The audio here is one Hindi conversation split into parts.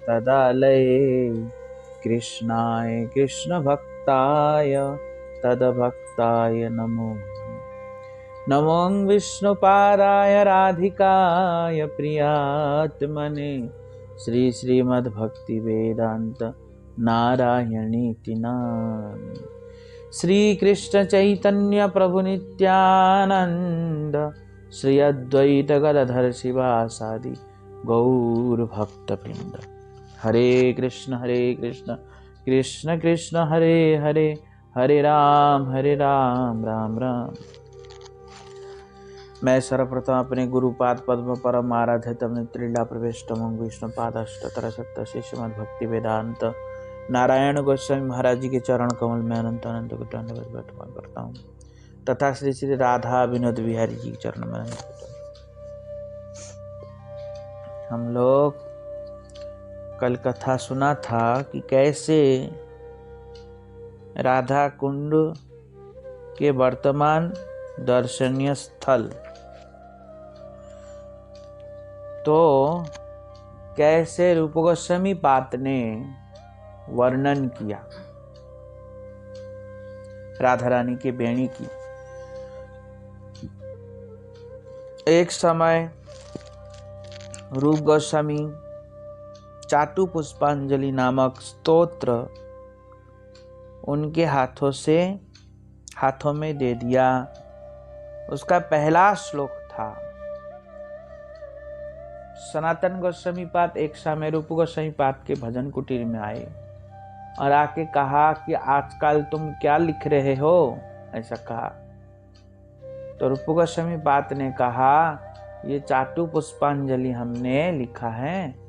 तदालये कृष्णाय कृष्णभक्ताय तद्भक्ताय नमो नमो विष्णुपादाय राधिकाय प्रियात्मने श्री श्रीमद्भक्ति वेदांत नारायणीति नामिने श्री कृष्ण चैतन्य प्रभु नित्यानंद श्री अद्वैत गदाधर शिवासादि गौर भक्तवृंद। हरे कृष्ण कृष्ण कृष्ण हरे हरे, हरे राम राम राम। मैं सर्वप्रथम अपने गुरुपाद पद्म परम आराध्य तम त्रिला प्रवेश तमंग विष्णु पादष्ट तरसत्त श्रीमद् भक्ति वेदांत नारायण गोस्वामी महाराज जी के चरण कमल में अनंत अनंत को दंडवत करता हूँ तथा श्री श्री राधा विनोद बिहारी जी के चरण में अनंत। हम लोग कल कथा सुना था कि कैसे राधा कुंड के वर्तमान दर्शनीय स्थल, तो कैसे रूप गोस्वामी पाद ने वर्णन किया राधा रानी के बेणी की। एक समय रूप गोस्वामी चाटु पुष्पांजलि नामक स्तोत्र उनके हाथों में दे दिया। उसका पहला श्लोक था। सनातन गोस्वामी पाद एक समय रूप गोस्वामी पाद के भजन कुटीर में आए और आके कहा कि आजकल तुम क्या लिख रहे हो, ऐसा कहा। तो रूप गोस्वामी पाद ने कहा ये चाटु पुष्पांजलि हमने लिखा है,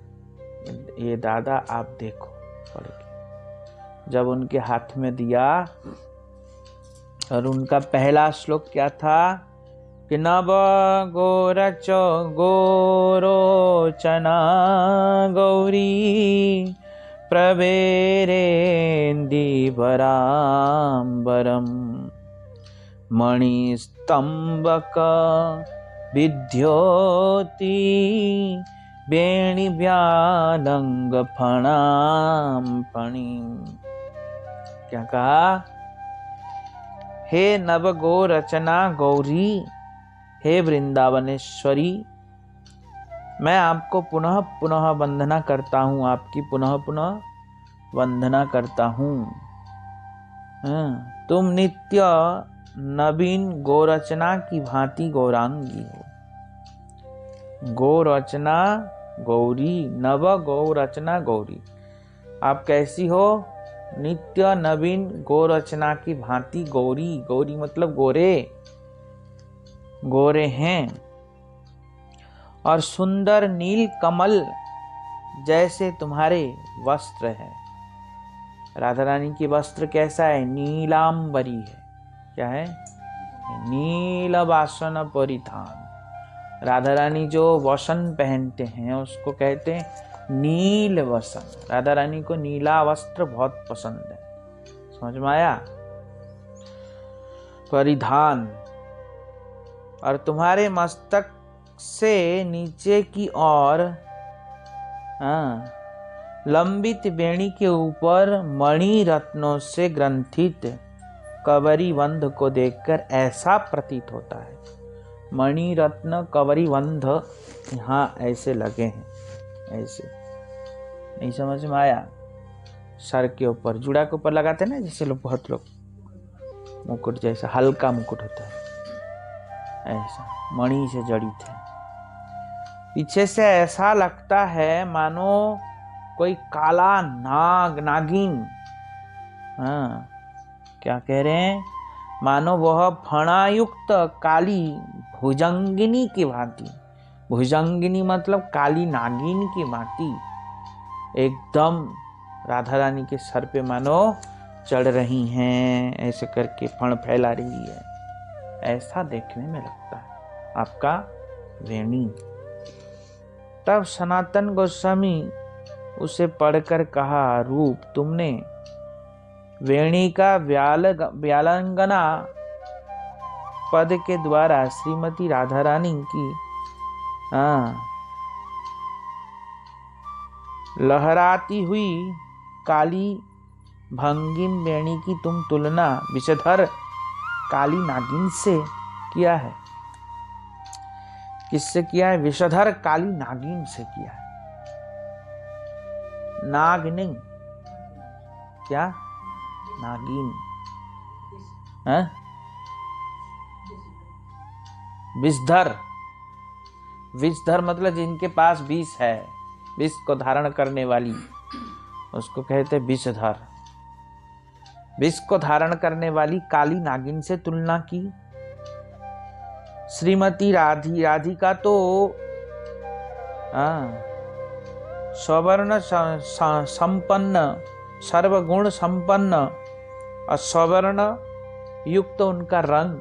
ये दादा आप देखो पढ़ के। जब उनके हाथ में दिया और उनका पहला श्लोक क्या था कि नव गोरच गोरोचना गौरी प्रवेरेन्दीवराम्बरम् मणिस्तंबक विद्योति वेणीव्यालंग फणाम फणी। क्या कहा? हे नव गो रचना गौरी, हे वृंदावनेश्वरी, मैं आपको पुनः पुनः वंदना करता हूँ, आपकी पुनः पुनः वंदना करता हूँ। तुम नित्य नवीन गोरचना की भांति गौरांगी हो। गोरचना गौरी, नव गौरचना गौरी, आप कैसी हो? नित्य नवीन गोरचना की भांति गौरी। गौरी मतलब गोरे हैं और सुंदर नील कमल जैसे तुम्हारे वस्त्र है। राधा रानी की वस्त्र कैसा है? नीलांबरी है। क्या है? नील वासन परिधान। राधा रानी जो वसन पहनते हैं उसको कहते हैं नील वसन। राधा रानी को नीला वस्त्र बहुत पसंद है। समझ में आया? परिधान। और तुम्हारे मस्तक से नीचे की ओर लंबित बेणी के ऊपर मणि रत्नों से ग्रंथित कवरीवंध को देखकर ऐसा प्रतीत होता है। मणि रत्न कवरीवंध यहाँ ऐसे लगे हैं, ऐसे। नहीं समझ में आया? सर के ऊपर, जुड़ा के ऊपर लगाते ना, जैसे लोग, बहुत लोग मुकुट जैसा हल्का मुकुट होता है, ऐसा मणि से जड़ित है। पीछे से ऐसा लगता है मानो कोई काला नागिन, क्या कह रहे हैं? मानो वह फणायुक्त काली भुजंगिनी की भांति। भुजंगिनी मतलब काली नागिन की भांति एकदम राधा रानी के सर पे मानो चढ़ रही हैं, ऐसे करके फण फैला रही है, ऐसा देखने में लगता है आपका वेणी। तब सनातन गोस्वामी उसे पढ़कर कहा, रूप, तुमने वेणी का व्यालंगना पद के द्वारा श्रीमती राधा रानी की लहराती हुई काली भंगिम वेणी की तुम तुलना विषधर काली नागिन से किया है। किससे किया है? विषधर काली नागिन से किया है। नाग नहीं, क्या? नागिन है? विषधर। विषधर मतलब जिनके पास विष है, विष को धारण करने वाली, उसको कहते विषधर। विष को धारण करने वाली काली नागिन से तुलना की। श्रीमती राधिका तो सवर्ण संपन्न, सर्वगुण संपन्न और सवर्ण युक्त उनका रंग,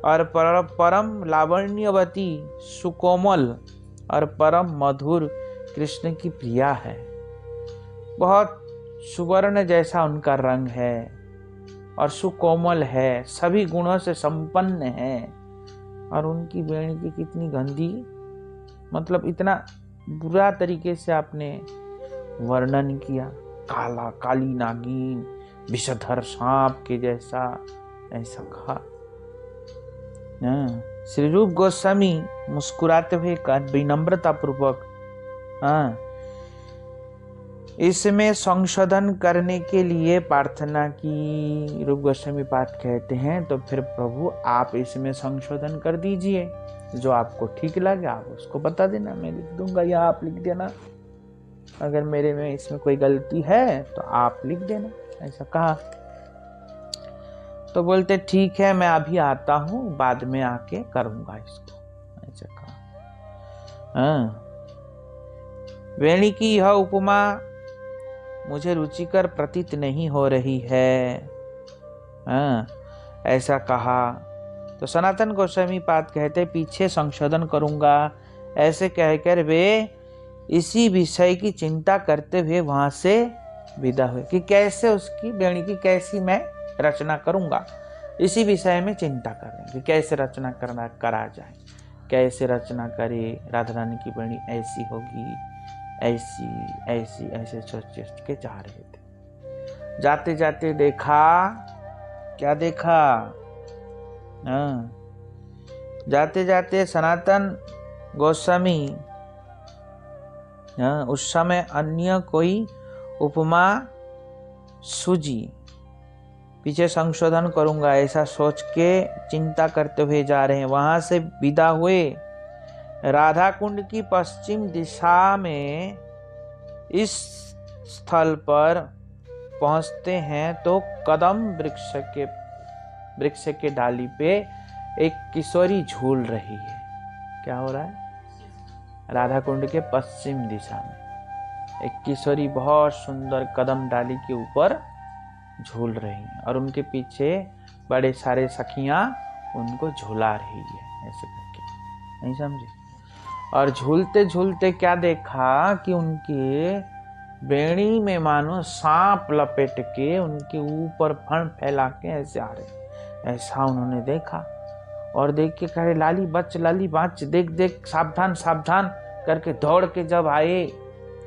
और परम लावण्यवती, सुकोमल और परम मधुर कृष्ण की प्रिया है। बहुत सुवर्ण जैसा उनका रंग है और सुकोमल है, सभी गुणों से संपन्न है। और उनकी वेणी की कितनी गंदी, मतलब इतना बुरा तरीके से आपने वर्णन किया। काली नागिन, विषधर सांप के जैसा, ऐसा कहा। श्री रूप गोस्वामी मुस्कुराते हुए विनम्रता पूर्वक इसमें संशोधन करने के लिए प्रार्थना की। रूप गोस्वामी पाठ कहते हैं, तो फिर प्रभु आप इसमें संशोधन कर दीजिए, जो आपको ठीक लगे आप उसको बता देना, मैं लिख दूंगा या आप लिख देना। अगर मेरे में इसमें कोई गलती है तो आप लिख देना, ऐसा कहा। तो बोलते ठीक है, मैं अभी आता हूँ, बाद में आके करूंगा इसको, ऐसा कहा। वेणी की यह उपमा मुझे रुचिकर प्रतीत नहीं हो रही है, ऐसा कहा। तो सनातन गोस्वामी पाद कहते पीछे संशोधन करूंगा, ऐसे कहकर वे इसी विषय की चिंता करते हुए वहां से विदा हुए कि कैसे उसकी वेणी की कैसी मैं रचना करूंगा। इसी विषय में चिंता कर रहे हैं कि कैसे रचना करा जाए, कैसे रचना करे, राधा रानी की वेणी ऐसी होगी, ऐसी ऐसी ऐसे सोच के जा रहे थे। जाते जाते देखा, क्या देखा? जाते जाते सनातन गोस्वामी उस समय अन्य कोई उपमा सूझी, पीछे संशोधन करूंगा ऐसा सोच के चिंता करते हुए जा रहे हैं। वहां से विदा हुए, राधा कुंड की पश्चिम दिशा में इस स्थल पर पहुंचते हैं तो कदम वृक्ष के डाली पे एक किशोरी झूल रही है। क्या हो रहा है? राधा कुंड के पश्चिम दिशा में एक किशोरी बहुत सुंदर कदम डाली के ऊपर झूल रही है और उनके पीछे बड़े सारे सखियां उनको झूला रही है, ऐसे करके, नहीं समझे? और झूलते झूलते क्या देखा कि उनके बेड़ी में मानो सांप लपेट के उनके ऊपर फण फैला के ऐसे आ रहे, ऐसा उन्होंने देखा। और देख के कहे लाली बच, देख देख, सावधान सावधान करके दौड़ के जब आए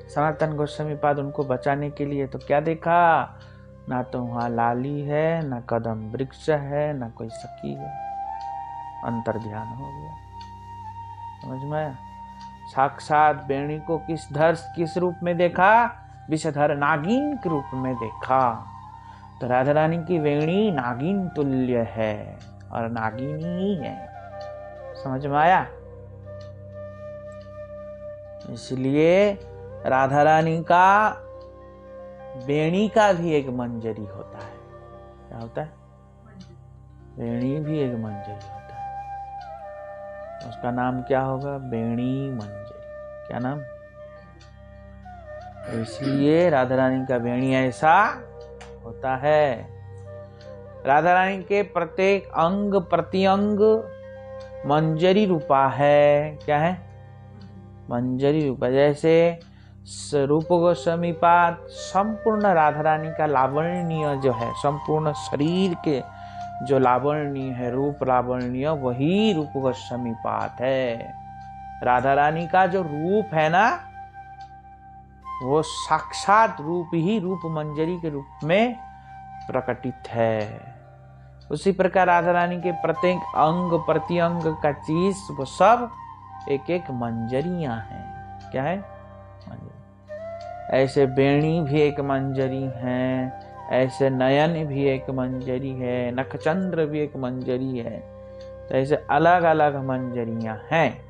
सनातन गोस्वामी पाद उनको बचाने के लिए, तो क्या देखा? ना तो वहां लाली है, ना कदम वृक्ष है, ना कोई सखी है। अंतर ध्यान हो गया, समझ में आया? साक्षात बेणी को किस रूप में देखा? विषधर नागिन के रूप में देखा। तो राधा रानी की वेणी नागिन तुल्य है और नागिनी ही है, समझ में आया? इसलिए राधा रानी का वेणी का भी एक मंजरी होता है। क्या होता है? वेणी भी एक मंजरी होता है। उसका नाम क्या होगा? वेणी मंजरी। क्या नाम? इसलिए राधा रानी का वेणी ऐसा होता है। राधा रानी के प्रत्येक अंग प्रत्यंग मंजरी रूपा है। क्या है? मंजरी रूपा। जैसे रूप गोस्वामी पाद संपूर्ण राधा रानी का लावण्य जो है, संपूर्ण शरीर के जो लावण्य है, रूप लावण्य, वही रूप गोस्वामी पाद है। राधा रानी का जो रूप है ना, वो साक्षात रूप ही रूप मंजरी के रूप में प्रकटित है। उसी प्रकार राधा रानी के प्रत्येक अंग प्रत्यंग का चीज वो सब एक एक मंजरियां हैं। क्या है? मंजरी। ऐसे बेणी भी एक मंजरी है, ऐसे नयन भी एक मंजरी है, नखचंद्र भी एक मंजरी है। तो ऐसे अलग अलग मंजरियां हैं।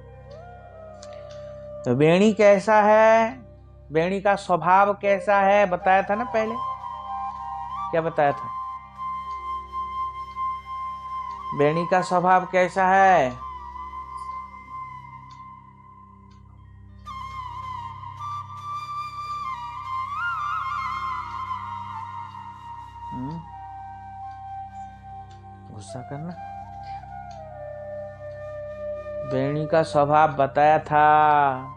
तो बेणी कैसा है, बेणी का स्वभाव कैसा है बताया था ना पहले। क्या बताया था? बेणी का स्वभाव कैसा है? गुस्सा करना। बेणी का स्वभाव बताया था।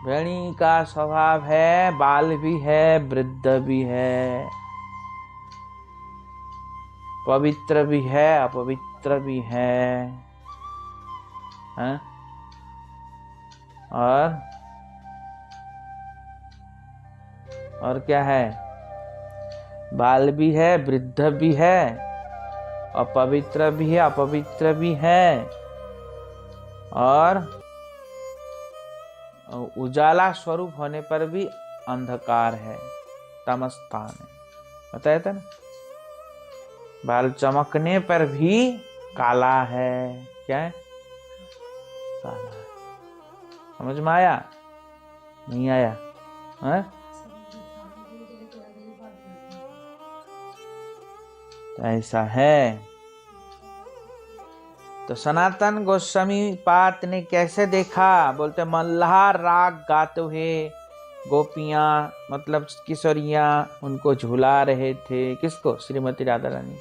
बेणी का स्वभाव है बाल भी है, वृद्ध भी है, पवित्र भी है, अपवित्र भी है, और क्या है? बाल भी है, वृद्ध भी है, अपवित्र भी है, अपवित्र भी है, और उजाला स्वरूप होने पर भी अंधकार है, तमस्थान है। बताया था ना? बाल चमकने पर भी काला है। क्या है? काला है। समझ में आया? नहीं आया? है? तो ऐसा है। तो सनातन गोस्वामी पाद ने कैसे देखा? बोलते मल्हार राग गाते हुए गोपियां मतलब किशोरियां उनको झुला रहे थे। किसको? श्रीमती राधा रानी।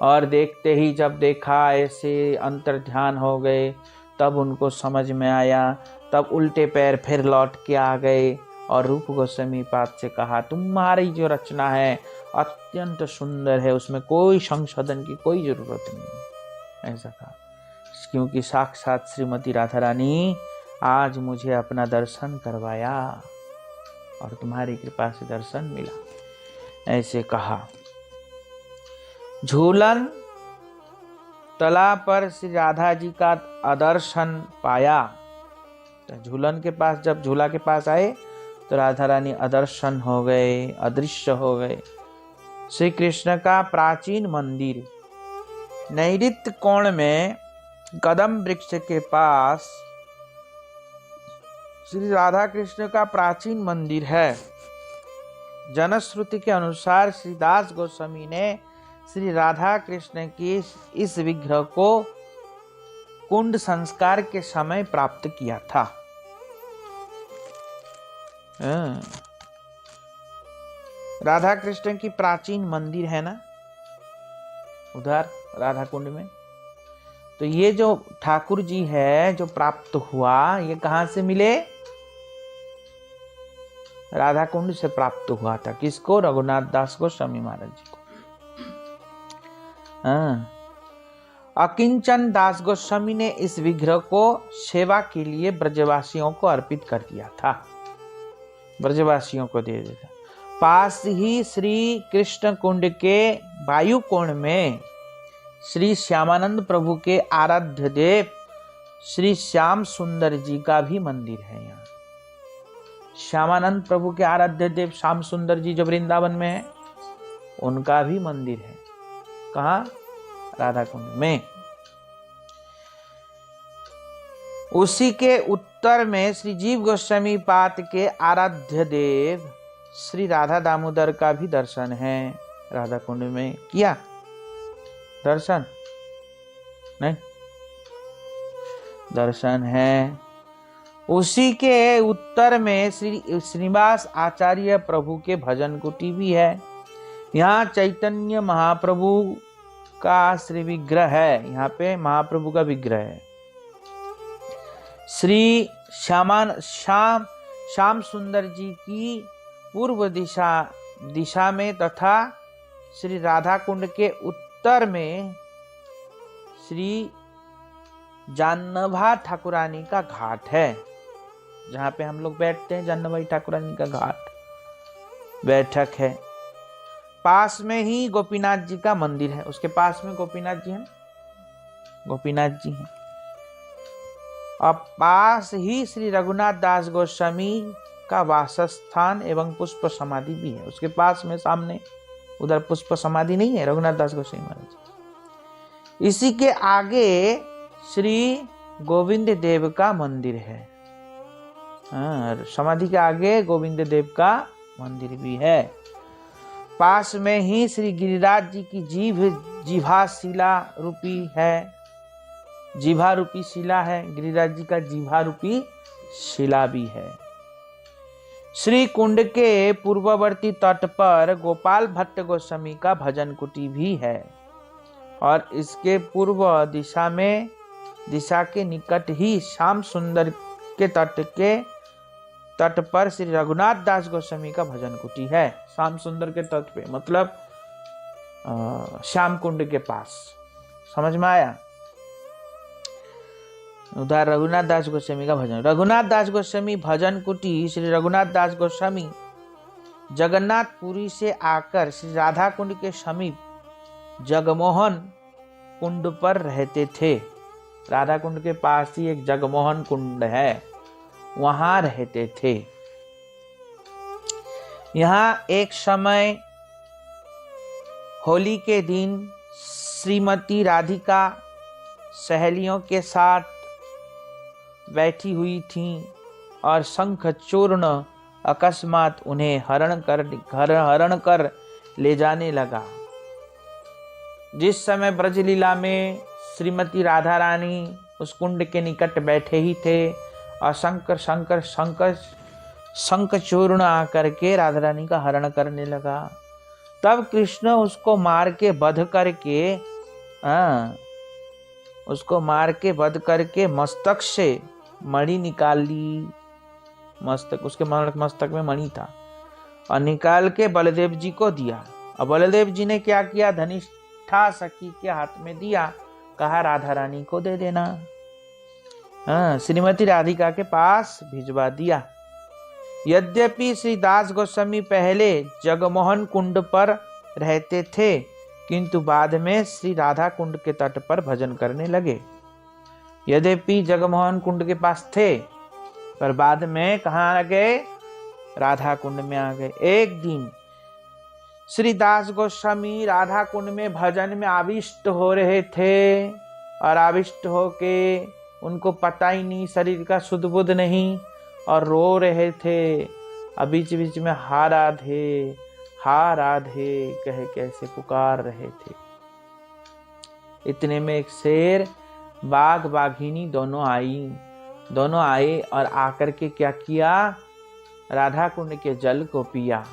और देखते ही जब देखा ऐसे अंतर ध्यान हो गए, तब उनको समझ में आया, तब उल्टे पैर फिर लौट के आ गए और रूप गोस्वामी पाद से कहा तुम्हारी जो रचना है अत्यंत सुंदर है, उसमें कोई संशोधन की कोई जरूरत नहीं। ऐसा कहा, क्योंकि साक्षात श्रीमती राधा रानी आज मुझे अपना दर्शन करवाया और तुम्हारी कृपा से दर्शन मिला। ऐसे कहा। झूलन तला पर श्री राधा जी का आदर्शन पाया। तो झूलन के पास, जब झूला के पास आए तो राधा रानी अदर्शन हो गए, अदृश्य हो गए। श्री कृष्ण का प्राचीन मंदिर नैऋत्य कोण में कदम वृक्ष के पास श्री राधा कृष्ण का प्राचीन मंदिर है। जनश्रुति के अनुसार श्री दास गोस्वामी ने श्री राधा कृष्ण की इस विग्रह को कुंड संस्कार के समय प्राप्त किया था। राधा कृष्ण की प्राचीन मंदिर है ना उधर राधा कुंड में। तो ये जो ठाकुर जी है जो प्राप्त हुआ, ये कहां से मिले? राधा कुंड से प्राप्त हुआ था। किसको? रघुनाथ दास गोस्वामी महाराज जी को। अकिंचन दास गोस्वामी ने इस विग्रह को सेवा के लिए ब्रजवासियों को अर्पित कर दिया था, ब्रजवासियों को दे दिया था। पास ही श्री कृष्ण कुंड के वायु कोण में श्री श्यामानंद प्रभु के आराध्य देव श्री श्याम सुंदर जी का भी मंदिर है। यहाँ श्यामानंद प्रभु के आराध्य देव श्याम सुंदर जी जो वृंदावन में है, उनका भी मंदिर है। कहाँ? राधा कुंड में। उसी के उत्तर में श्री जीव गोस्वामी पाद के आराध्य देव श्री राधा दामोदर का भी दर्शन है। राधा कुंड में किया दर्शन? नहीं, दर्शन है। उसी के उत्तर में श्री श्रीनिवास आचार्य प्रभु के भजन कुटी भी है। यहाँ चैतन्य महाप्रभु का श्री विग्रह है। यहाँ पे महाप्रभु का विग्रह है। श्री श्याम सुंदर जी की पूर्व दिशा में तथा श्री राधा कुंड के उत्तर में श्री जाह्नवा ठाकुरानी का घाट है। जहाँ पे हम लोग बैठते हैं, जन्नबाई ठाकुरानी का घाट बैठक है। पास में ही गोपीनाथ जी का मंदिर है, उसके पास में गोपीनाथ जी हैं, गोपीनाथ जी हैं। और पास ही श्री रघुनाथ दास गोस्वामी का वासस्थान एवं पुष्प समाधि भी है। उसके पास में सामने उधर पुष्प समाधि नहीं है, रघुनाथ दास गोस्वामी महाराज। इसी के आगे श्री गोविंद देव का मंदिर है। समाधि के आगे गोविंद देव का मंदिर भी है। पास में ही श्री गिरिराज जी की जीभा शिला रूपी है, जीभा रूपी शिला है, गिरिराज जी का जीभा रूपी शिला भी है। श्री कुंड के पूर्ववर्ती तट पर गोपाल भट्ट गोस्वामी का भजन कुटी भी है और इसके पूर्व दिशा के निकट ही श्याम सुंदर के तट पर श्री रघुनाथ दास गोस्वामी का भजन कुटी है। श्याम सुंदर के तट पे मतलब श्याम कुंड के पास, समझ में आया? उधर रघुनाथ दास गोस्वामी का भजन। रघुनाथ दास गोस्वामी भजन कुटी श्री रघुनाथ दास गोस्वामी जगन्नाथपुरी से आकर श्री राधा कुंड के समीप जगमोहन कुंड पर रहते थे। राधा कुंड के पास ही एक जगमोहन कुंड है, वहां रहते थे। यहां एक समय होली के दिन श्रीमती राधिका सहेलियों के साथ बैठी हुई थीं और शंखचूर्ण अकस्मात उन्हें हरण कर ले जाने लगा। जिस समय ब्रजलीला में श्रीमती राधा रानी उस कुंड के निकट बैठे ही थे और शंखचूर्ण आकर के राधा रानी का हरण करने लगा, तब कृष्ण उसको मार के वध करके मस्तक से मणि निकाल ली। उसके मस्तक में मणि था और निकाल के बलदेव जी को दिया। और बलदेव जी ने क्या किया, धनिष्ठा सखी के हाथ में दिया, कहा राधा रानी को दे देना। श्रीमती राधिका के पास भिजवा दिया। यद्यपि श्री दास गोस्वामी पहले जगमोहन कुंड पर रहते थे, किंतु बाद में श्री राधा कुंड के तट पर भजन करने लगे। यद्यपि जगमोहन कुंड के पास थे, पर बाद में कहाँ आ गए, राधा कुंड में आ गए। एक दिन श्री दास गोस्वामी राधा कुंड में भजन में आविष्ट हो रहे थे और आविष्ट होके उनको पता ही नहीं, शरीर का सुध बुध नहीं, और रो रहे थे। अब बीच बीच में हा राधे कहे कैसे पुकार रहे थे। इतने में एक शेर बाघ बाघिनी दोनों आए और आकर के क्या किया, राधा कुंड के जल को पिया।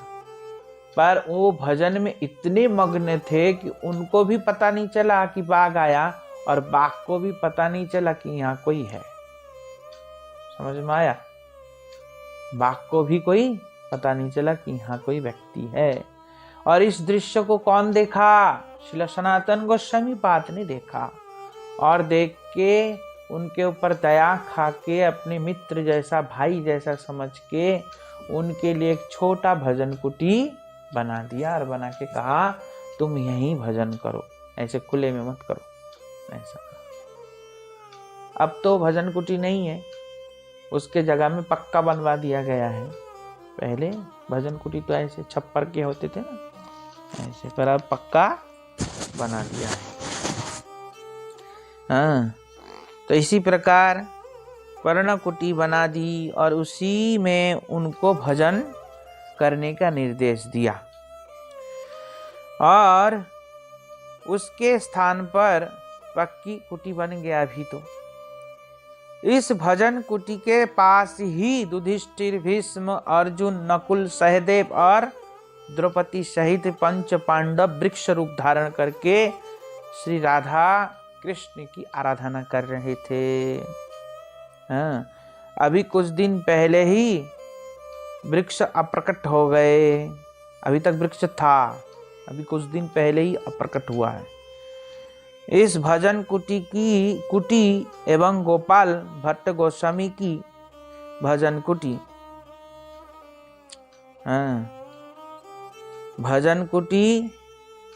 पर वो भजन में इतने मग्न थे कि उनको भी पता नहीं चला कि बाघ आया और बाघ को भी पता नहीं चला कि यहाँ कोई है। समझ में आया? बाघ को भी कोई पता नहीं चला कि यहाँ कोई व्यक्ति है। और इस दृश्य को कौन देखा? श्रील सनातन गोस्वामी पाद ने देखा और देख के उनके ऊपर दया खा के अपने मित्र जैसा, भाई जैसा समझ के उनके लिए एक छोटा भजन कुटी बना दिया और बना के कहा तुम यहीं भजन करो, ऐसे खुले में मत करो, ऐसा कहा। अब तो भजन कुटी नहीं है, उसके जगह में पक्का बनवा दिया गया है। पहले भजन कुटी तो ऐसे छप्पर के होते थे ना, ऐसे, पर अब पक्का बना दिया है। हाँ, तो इसी प्रकार पर्ण कुटी बना दी और उसी में उनको भजन करने का निर्देश दिया और उसके स्थान पर पक्की कुटी बन गया। अभी तो इस भजन कुटी के पास ही युधिष्ठिर, भीष्म, अर्जुन, नकुल, सहदेव और द्रौपदी सहित पंच पांडव वृक्ष रूप धारण करके श्री राधा कृष्ण की आराधना कर रहे थे। हाँ, अभी कुछ दिन पहले ही वृक्ष अप्रकट हो गए। अभी तक वृक्ष था, अभी कुछ दिन पहले ही अप्रकट हुआ है। इस भजन कुटी एवं गोपाल भट्ट गोस्वामी की भजन कुटी, हाँ, भजन कुटी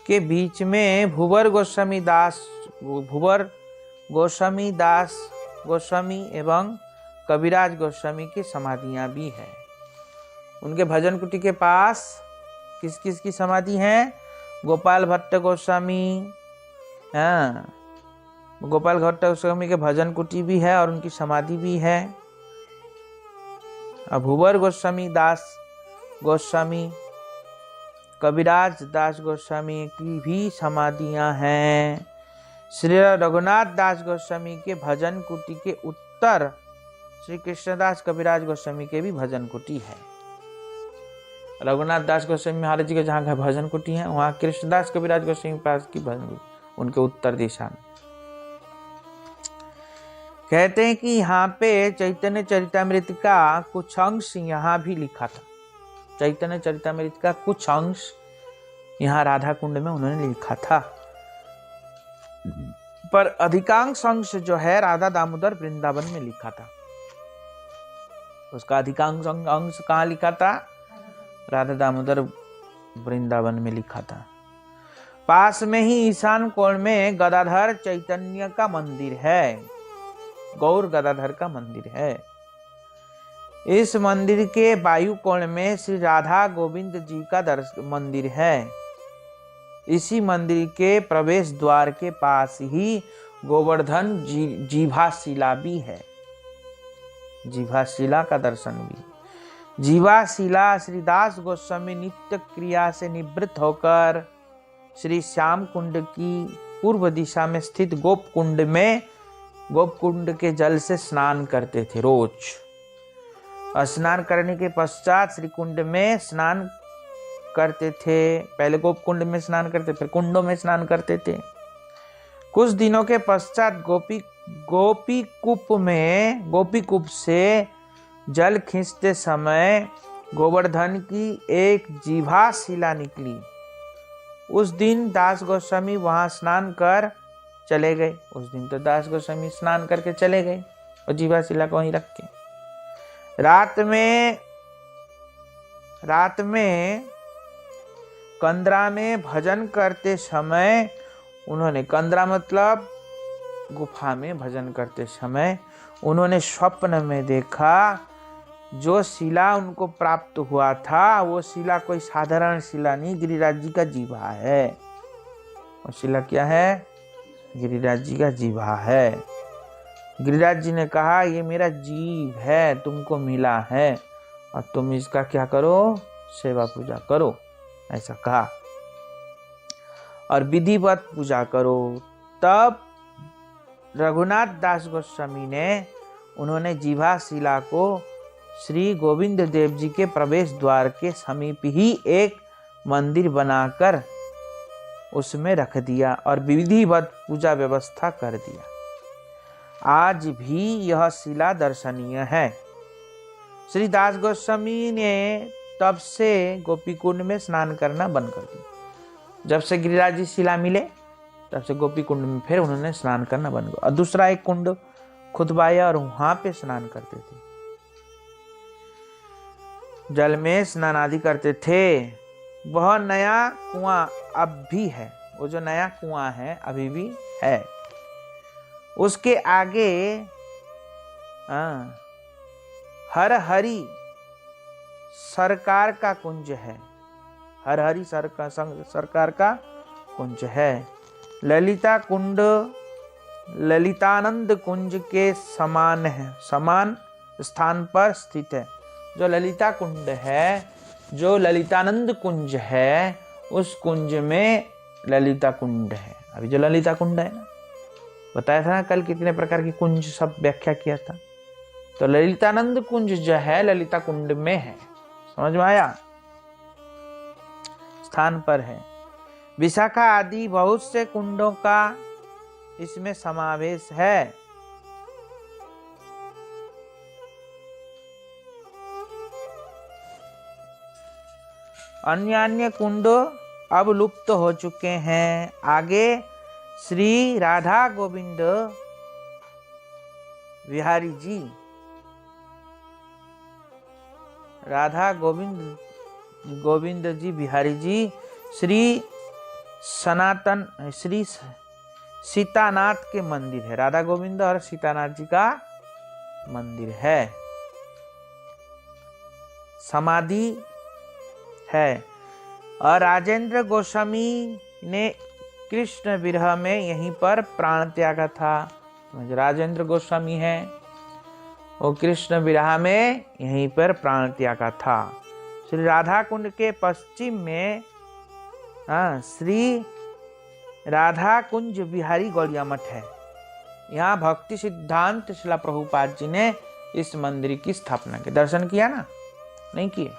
के बीच में भुवर गोस्वामी दास गोस्वामी एवं कविराज गोस्वामी की समाधियां भी है। उनके भजन कुटी के पास किस किस की समाधि है? गोपाल भट्ट गोस्वामी, हाँ, गोपाल भट्ट गोस्वामी के भजन कुटी भी है और उनकी समाधि भी है। भुवर गोस्वामी दास गोस्वामी, कविराज दास गोस्वामी की भी समाधियां हैं। श्री रघुनाथ दास गोस्वामी के भजन कुटी के उत्तर श्री कृष्णदास कविराज गोस्वामी के भी भजन कुटी है। रघुनाथ दास गोस्वामी महाराज जी के जहाँ भजन कुटी है, वहाँ कृष्णदास कविराज गोस्वामी पास की भजन कुटी, उनके उत्तर दिशा में। कहते हैं कि यहाँ पे चैतन्य चरितामृत का कुछ अंश यहाँ भी लिखा था। चैतन्य चरितामृत का कुछ अंश यहाँ राधा कुंड में उन्होंने लिखा था, पर अधिकांश अंश जो है राधा दामोदर वृंदावन में लिखा था। उसका अधिकांश अंश कहाँ लिखा था? राधा दामोदर वृंदावन में लिखा था। पास में ही ईशान कोण में गदाधर चैतन्य का मंदिर है, गौर गदाधर का मंदिर है। इस मंदिर के वायु कोण में श्री राधा गोविंद जी का मंदिर है। इसी मंदिर के प्रवेश द्वार के पास ही गोवर्धन जीवाशिला भी है। जीवाशिला का दर्शन भी। जीवाशिला श्रीदास गोस्वामी नित्य क्रिया से निवृत्त होकर श्री श्याम कुंड की पूर्व दिशा में स्थित गोप कुंड के जल से स्नान करते थे रोज। स्नान करने के पश्चात श्री कुंड में स्नान करते थे। पहले गोप कुंड में स्नान करते, फिर कुंडों में स्नान करते थे। कुछ दिनों के पश्चात गोपी कूप से जल खींचते समय गोवर्धन की एक जीवाशिला निकली। उस दिन दास गोस्वामी वहां स्नान कर चले गए। उस दिन तो दास गोस्वामी स्नान करके चले गए और जीवाशिला को वहीं रख के। रात में कंदरा में भजन करते समय उन्होंने, कंदरा मतलब गुफा में भजन करते समय उन्होंने स्वप्न में देखा जो शिला उनको प्राप्त हुआ था वो शिला कोई साधारण शिला नहीं, गिरिराज जी का जीवा है। और शिला क्या है? गिरिराज जी का जीवा है। गिरिराज जी ने कहा ये मेरा जीव है, तुमको मिला है और तुम इसका क्या करो? सेवा पूजा करो, ऐसा कहा, और विधिवत पूजा करो। तब रघुनाथ दास गोस्वामी ने उन्होंने जीवाशिला को श्री गोविंद देव जी के प्रवेश द्वार के समीप ही एक मंदिर बनाकर उसमें रख दिया और विधिवत पूजा व्यवस्था कर दिया। आज भी यह शिला दर्शनीय है। श्री दास गोस्वामी ने तब से गोपी कुंड में स्नान करना बंद कर दिया। जब से गिरिराज जी शिला मिले तब से गोपी कुंड में फिर उन्होंने स्नान करना बंद कर, और दूसरा एक कुंड खुदवाया और वहां पे स्नान करते थे, जल में स्नान आदि करते थे। वह नया कुआं अब भी है, वो जो नया कुआं है अभी भी है। उसके आगे हर हरी सरकार का कुंज है। हर हरी सरकार का कुंज है। ललिता कुंड ललितानंद कुंज के समान है, समान स्थान पर स्थित है। जो ललिता कुंड है, जो ललितानंद कुंज है, उस कुंज में ललिता कुंड है। अभी जो ललिता कुंड है ना, बताया था ना कल कितने प्रकार की कुंज सब व्याख्या किया था। तो ललितानंद कुंज जो है ललिता कुंड में है, समझ में आया? स्थान पर है। विशाखा आदि बहुत से कुंडों का इसमें समावेश है। अन्य कुंड अब लुप्त हो चुके हैं। आगे श्री राधा गोविंद बिहारी जी राधा गोविंद गोविंद जी बिहारी जी श्री सनातन श्री सीतानाथ के मंदिर है। राधा गोविंद और सीतानाथ जी का मंदिर है, समाधि है। और राजेंद्र गोस्वामी ने कृष्ण विरह में यहीं पर प्राण त्यागा था। राजेंद्र गोस्वामी है, वो कृष्ण विरह में यहीं पर प्राण त्यागा था। श्री राधा कुंड के पश्चिम में श्री राधा कुंज बिहारी गौड़िया मठ है। यहाँ भक्ति सिद्धांत शिला प्रभुपाद जी ने इस मंदिर की स्थापना की। दर्शन किया ना? नहीं किए?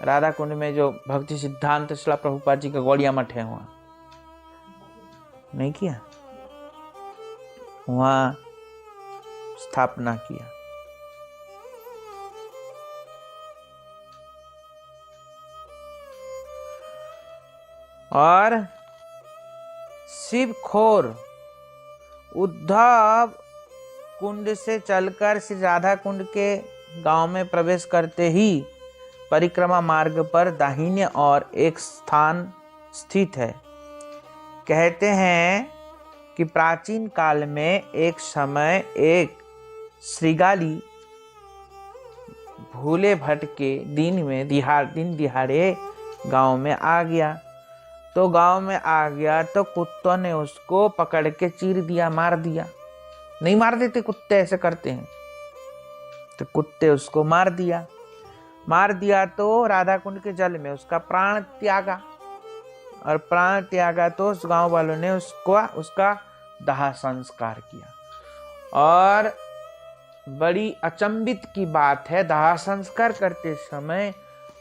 राधा कुंड में जो भक्ति सिद्धांत शिला प्रभुपाद जी का गौड़िया मठ है, वहां नहीं किया? वहां स्थापना किया। और शिव खोर उद्धव कुंड से चलकर श्री राधा कुंड के गांव में प्रवेश करते ही परिक्रमा मार्ग पर दाहिने और एक स्थान स्थित है। कहते हैं कि प्राचीन काल में एक समय एक श्रीगाली भूले भटके दिन दिहाड़े गांव में आ गया। तो गांव में आ गया तो कुत्तों ने उसको पकड़ के चीर दिया, मार दिया। नहीं मार देते कुत्ते, ऐसे करते हैं। तो कुत्ते उसको मार दिया तो राधा कुंड के जल में उसका प्राण त्यागा। और प्राण त्यागा तो उस गांव वालों ने उसका दाह संस्कार किया। और बड़ी अचंभित की बात है, दाह संस्कार करते समय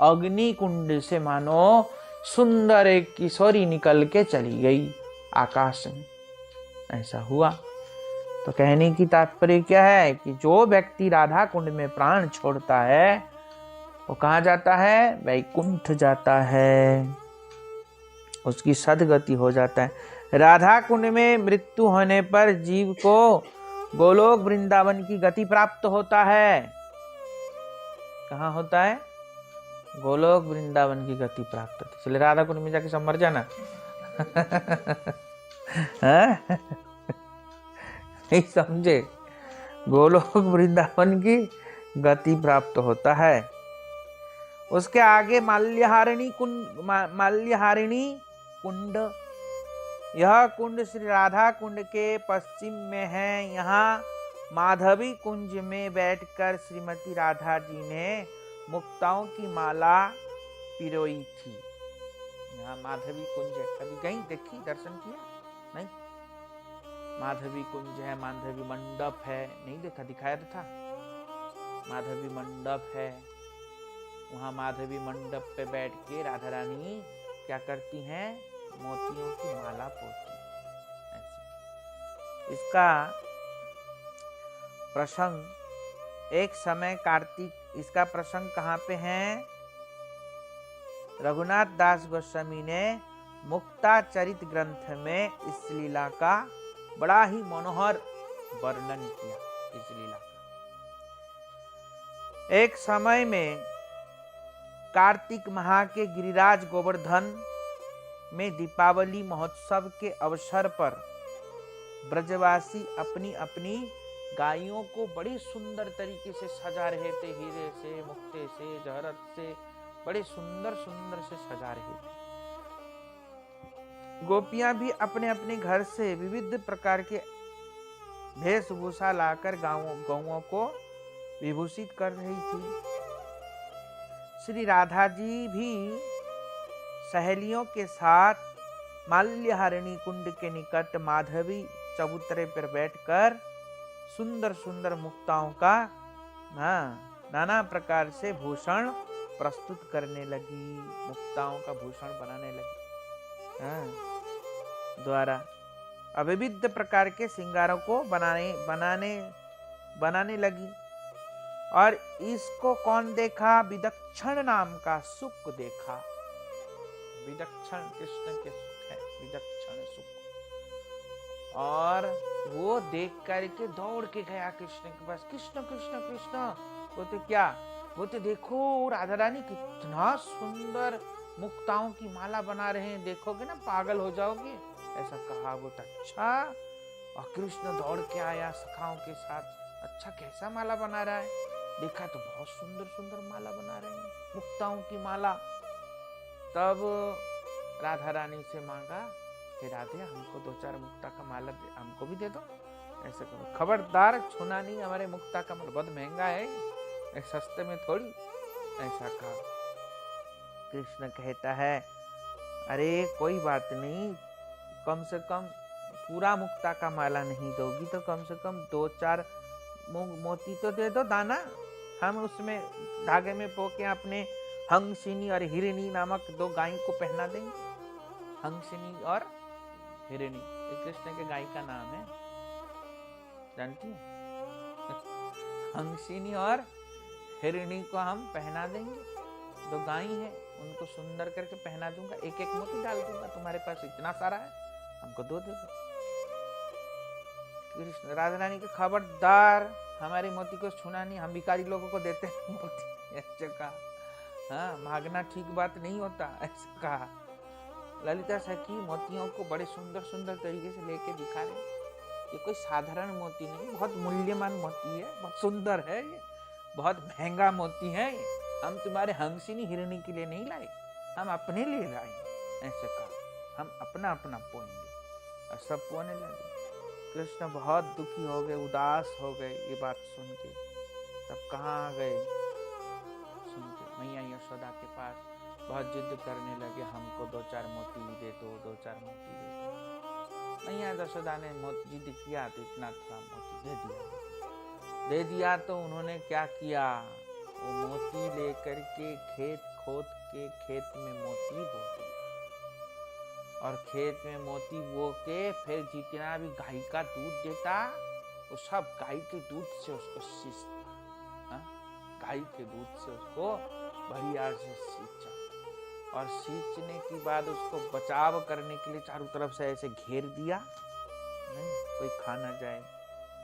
अग्नि कुंड से मानो सुंदर एक किशोरी निकल के चली गई आकाश में। ऐसा हुआ। तो कहने की तात्पर्य क्या है कि जो व्यक्ति राधा कुंड में प्राण छोड़ता है वो कहाँ जाता है? वैकुंठ जाता है, उसकी सदगति हो जाता है। राधा कुंड में मृत्यु होने पर जीव को गोलोक वृंदावन की गति प्राप्त होता है। कहाँ होता है? गोलोक वृंदावन की गति प्राप्त होती है। चले राधा कुंड में जाके सब मर जाना। नहीं समझे? गोलोक वृंदावन की गति प्राप्त होता है। उसके आगे माल्यहारिणी कुंड। यह कुंड श्री राधा कुंड के पश्चिम में है। यहाँ माधवी कुंज में बैठकर श्रीमती राधा जी ने मुक्ताओं की माला पिरोई थी। यहाँ माधवी कुंज है, कभी गई देखी, दर्शन किया? नहीं? माधवी कुंज है, माधवी मंडप है, नहीं देखा? दिखाया तो था। माधवी मंडप है, वहां माधवी मंडप पे बैठ के राधा रानी क्या करती हैं? मोतियों की माला पोती। ऐसे इसका प्रसंग एक समय कार्तिक, इसका प्रसंग कहाँ पे है? रघुनाथ दास गोस्वामी ने मुक्ताचरित ग्रंथ में इस लीला का बड़ा ही मनोहर वर्णन किया। इस लीला का एक समय में कार्तिक माह के गिरिराज गोवर्धन में दीपावली महोत्सव के अवसर पर ब्रजवासी अपनी अपनी गायों को बड़ी सुंदर तरीके से सजा रहे थे। हीरे से, मुक्ते से, जहरत से, बड़े सुंदर सुंदर से सजा रहे थे। गोपियां भी अपने अपने घर से विविध प्रकार के वेशभूषा लाकर गौओं को विभूषित कर रही थी। श्री राधा जी भी सहेलियों के साथ माल्यहारिणी कुंड के निकट माधवी चबूतरे पर बैठकर सुंदर सुंदर मुक्ताओं का नाना प्रकार से भूषण प्रस्तुत करने लगी, मुक्ताओं का भूषण बनाने लगी। द्वारा विविध प्रकार के श्रृंगारों को बनाने लगी। और इसको कौन देखा? विदक्षण नाम का सुक देखा। विदक्षण कृष्ण के सुख है, विदक्षण सुख। और वो देख करके दौड़ के गया कृष्ण के पास। कृष्ण कृष्ण कृष्ण। बोलते क्या? बोलते देखो राधा रानी कितना सुंदर मुक्ताओं की माला बना रहे हैं, देखोगे ना पागल हो जाओगे। ऐसा कहा। बोलता अच्छा। और कृष्ण दौड़ के आया सखाओं के साथ, अच्छा कैसा माला बना रहा है। देखा तो बहुत सुंदर सुंदर माला बना रहे हैं, मुक्ताओं की माला। तब राधा रानी से मांगा, हे राधे हमको 2-4 मुक्ता का माला हमको भी दे दो। ऐसे करो, खबरदार छूना नहीं, हमारे मुक्ता का माला बहुत महंगा है, सस्ते में थोड़ी। ऐसा कहा। कृष्ण कहता है अरे कोई बात नहीं, कम से कम पूरा मुक्ता का माला नहीं दोगी तो कम से कम 2-4 मोती तो दे दो दाना, हम उसमें धागे में पोके अपने हंसिनी और हिरणी नामक 2 गाय को पहना देंगे। हंसिनी और हिरणी ये कृष्ण के गाय का नाम है, जानती है? हंसिनी और हिरणी को हम पहना देंगे, 2 गाय है उनको सुंदर करके पहना दूंगा, एक एक मोती डाल दूंगा, तुम्हारे पास इतना सारा है, हमको 2 दे दो। कृष्ण राधा रानी के खबरदार हमारे मोती को छूना नहीं, हम भिखारी लोगों को देते हैं मोती। ऐसे कहा। हाँ मांगना ठीक बात नहीं होता, ऐसा कहा। ललिता सखी मोतियों को बड़े सुंदर सुंदर तरीके से लेके दिखा रहे, ये कोई साधारण मोती नहीं, बहुत मूल्यवान मोती है, बहुत सुंदर है ये, बहुत महंगा मोती है ये, हम तुम्हारे हंसिनी हिरणी के लिए नहीं लाए, हम अपने लिए लाए। ऐसे कहा। हम अपना अपना पोएंगे। और सब पोने लगे। कृष्ण बहुत दुखी हो गए, उदास हो गए ये बात सुन के। तब कहाँ गए सुन के मैया यशोदा के पास, बहुत जिद करने लगे, हमको 2-4 मोती दे दो, 2-4 मोती दे दो। मैया यशोदा ने जिद किया तो इतना थोड़ा मोती दे दिया। तो उन्होंने क्या किया, वो मोती लेकर के खेत खोद के खेत में मोती बो दिया, और खेत में मोती बो के फिर जितना भी गाय का दूध देता वो सब गाय के दूध से उसको सींचता। गाय के दूध से उसको बढ़िया से सींचा, और सींचने के बाद उसको बचाव करने के लिए चारों तरफ से ऐसे घेर दिया, नहीं कोई खा ना जाए,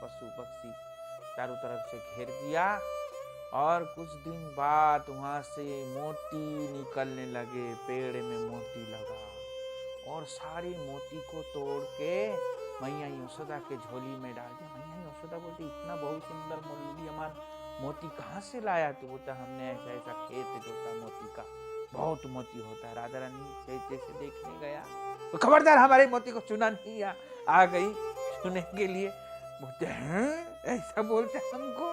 पशु पक्षी चारों तरफ से घेर दिया। और कुछ दिन बाद वहां से मोती निकलने लगे, पेड़ में मोती लगा, और सारे मोती को तोड़ के मैया यशोदा के झोली में डाल दिया। मैया यशोदा बोलती इतना बहुत सुंदर मूल्यवान मोती कहाँ से लाया? तो बोलता हमने ऐसा ऐसा खेत जोता मोती का, बहुत मोती होता है। राधा रानी जैसे देखने गया तो खबरदार हमारे मोती को चुना नहीं, आ गई चुने के लिए। बोलते हैं ऐसा बोलते हमको,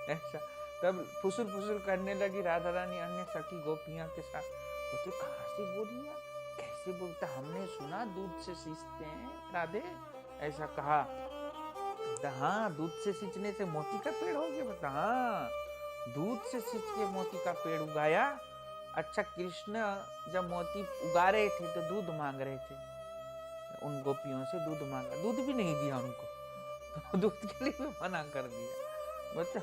ऐसा। तब फुसुर फुसुर करने लगी राधा रानी अन्य सखी गोपियां के साथ। बोलते कहाँ से बोलिया, कैसे बोलता, हमने सुना दूध से सींचते हैं राधे, ऐसा कहा। हाँ दूध से सींचने से मोती का पेड़ हो गया? बता हाँ दूध से सींच के मोती का पेड़ उगाया। अच्छा कृष्ण जब मोती उगा रहे थे तो दूध मांग रहे थे, उन गोपियों से दूध मांगा, दूध भी नहीं दिया उनको, तो दूध के लिए भी मना कर दिया। बोलते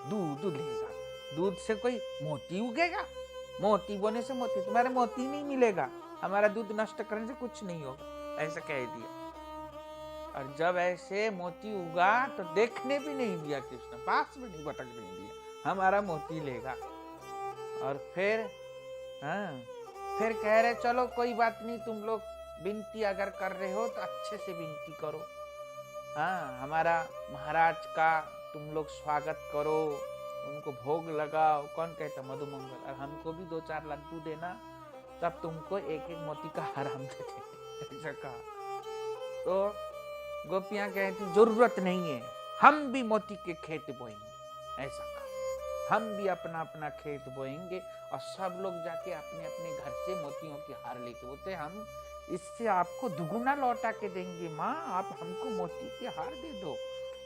दूध लेगा, दूध से कोई मोती उगेगा? मोती बोने से मोती, तुम्हारे मोती नहीं मिलेगा, हमारा दूध नष्ट करने से कुछ नहीं होगा, ऐसा कह दिया। और जब ऐसे मोती उगा तो देखने भी नहीं दिया कृष्ण, पास में नहीं भटकने दिया, हमारा मोती लेगा। और फिर फिर कह रहे चलो कोई बात नहीं, तुम लोग विनती अगर कर रहे हो तो अच्छे से विनती करो, हमारा महाराज का तुम लोग स्वागत करो, उनको भोग लगाओ। कौन कहता मधुमंगल, और हमको भी 2-4 लड्डू देना, तब तुमको एक एक मोती का हार हम दे देंगे, ऐसा कहा। तो गोपियां कहती जरूरत नहीं है, हम भी मोती के खेत बोएंगे, ऐसा कहा। हम भी अपना अपना खेत बोएंगे, और सब लोग जाके अपने अपने घर से मोतियों के हार लेके, बोलते हम इससे आपको दुगुना लौटा के देंगे, माँ आप हमको मोती के हार दे दो।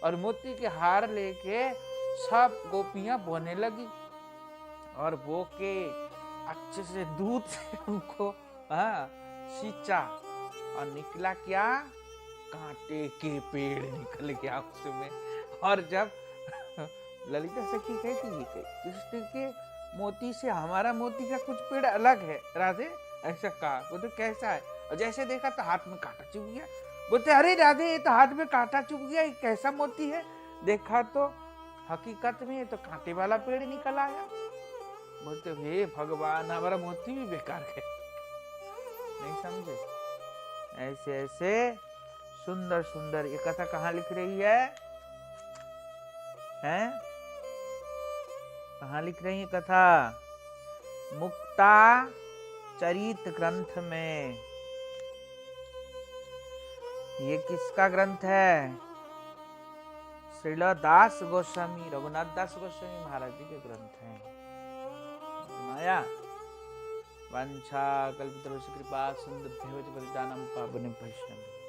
और मोती के हार लेके सब गोपियां बोने लगी, और बो के अच्छे से दूध से उनको सींचा, और निकला क्या, कांटे के पेड़ निकल गया उसमें। और जब ललिता सखी कहती है कृष्ण के मोती से हमारा मोती का कुछ पेड़ अलग है राधे, ऐसा कहा। बोलते कैसा है? और जैसे देखा तो हाथ में कांटा चुभ गया। बोलते अरे राधे ये तो हाथ में कांटा चुभ गया, ये कैसा मोती है? देखा तो हकीकत में तो कांटे वाला पेड़ निकल आया। बोलते हे भगवान, हमारा मोती भी बेकार है। नहीं समझे? ऐसे ऐसे सुंदर सुंदर ये कथा कहाँ लिख रही है? हैं? कहाँ लिख रही है कथा? मुक्ता चरित ग्रंथ में। ये किसका ग्रंथ है? श्रील दास गोस्वामी, रघुनाथ दास गोस्वामी महाराज जी के ग्रंथ हैं। माया वंशा कल्पतरुष कृपा सिंधुभ्यो च पतितानां पावनेभ्यो वैष्णवेभ्यो